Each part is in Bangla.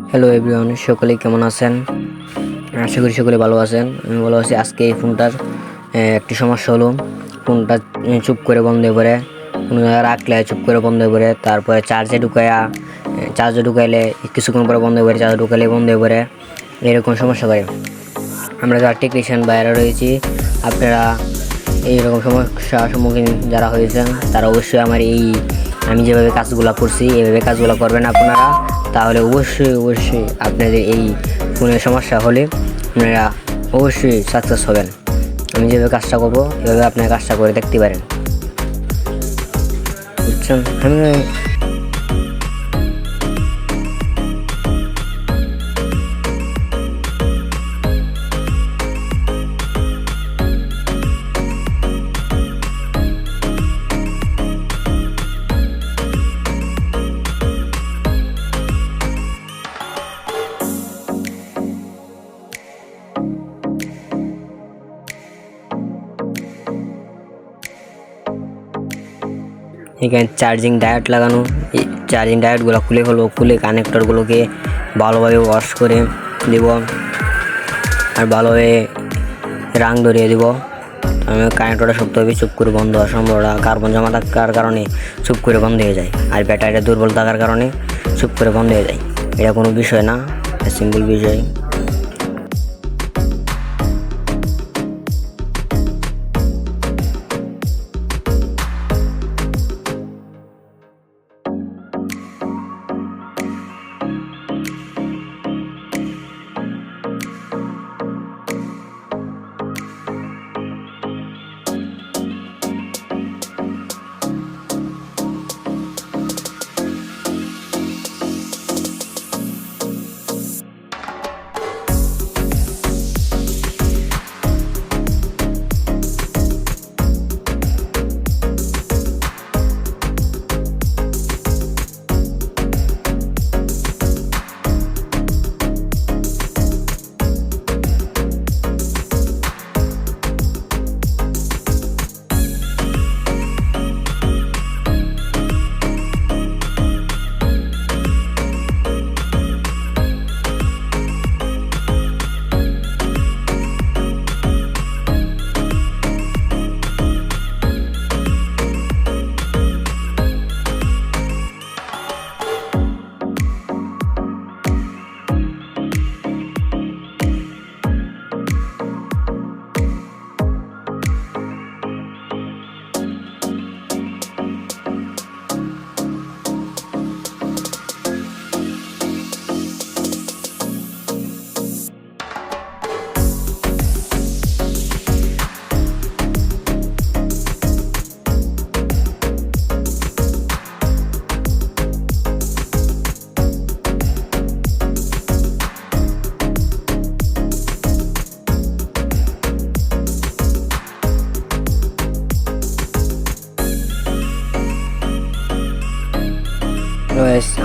হ্যালো এভরিওয়ান, সকলে কেমন আছেন? আশা করি সকলে ভালো আছেন। আমি ভালো আছি। আজকে এই ফোনটার একটি সমস্যা হলো, ফোনটা চুপ করে বন্ধ হয়ে পড়ে, কোনো জায়গায় রাখলে চুপ করে বন্ধ হয়ে পড়ে, তারপরে চার্জে ঢুকাইলে কিছুক্ষণ পরে বন্ধ হয়ে পড়ে, চার্জে ঢুকাইলে বন্ধ হয়ে পড়ে, এরকম সমস্যা করে। আমরা যারা টেকনিশিয়ান বাইরে রয়েছি, আপনারা এইরকম সমস্যার সম্মুখীন যারা হয়েছেন তারা অবশ্যই আমি যেভাবে কাজগুলো করছি এইভাবে কাজগুলো করবেন আপনারা, তাহলে অবশ্যই আপনাদের এই ফোনের সমস্যা হলে আপনারা অবশ্যই সাকসেস হবেন। আমি যেভাবে কাজটা করবো এভাবে আপনারা কাজটা করে দেখতে পারেন, বুঝছেন? এখানে চার্জিং ডায়োড লাগানো, এই চার্জিং ডায়োডগুলো খুলে ফেলবো, খুলে কানেক্টরগুলোকে ভালোভাবে ওয়াশ করে দেব আর ভালোভাবে রাং ধরিয়ে দেব। আমি কানেক্টরটা শক্তভাবে চুপ করে বন্ধ হওয়ার সম্ভাবনা, কার্বন জমা থাকার কারণে চুপ করে বন্ধ হয়ে যায়, আর ব্যাটারিটা দুর্বল থাকার কারণে চুপ করে বন্ধ হয়ে যায়। এটা কোনো বিষয় না, সিম্পল বিষয়।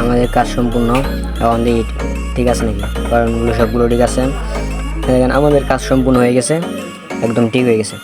আমাদের কাজ সম্পূর্ণ। এখন দেখি ঠিক আছে নাকি, কারণগুলো সবগুলো ঠিক আছে। দেখেন আমাদের কাজ সম্পূর্ণ হয়ে গেছে, একদম ঠিক হয়ে গেছে।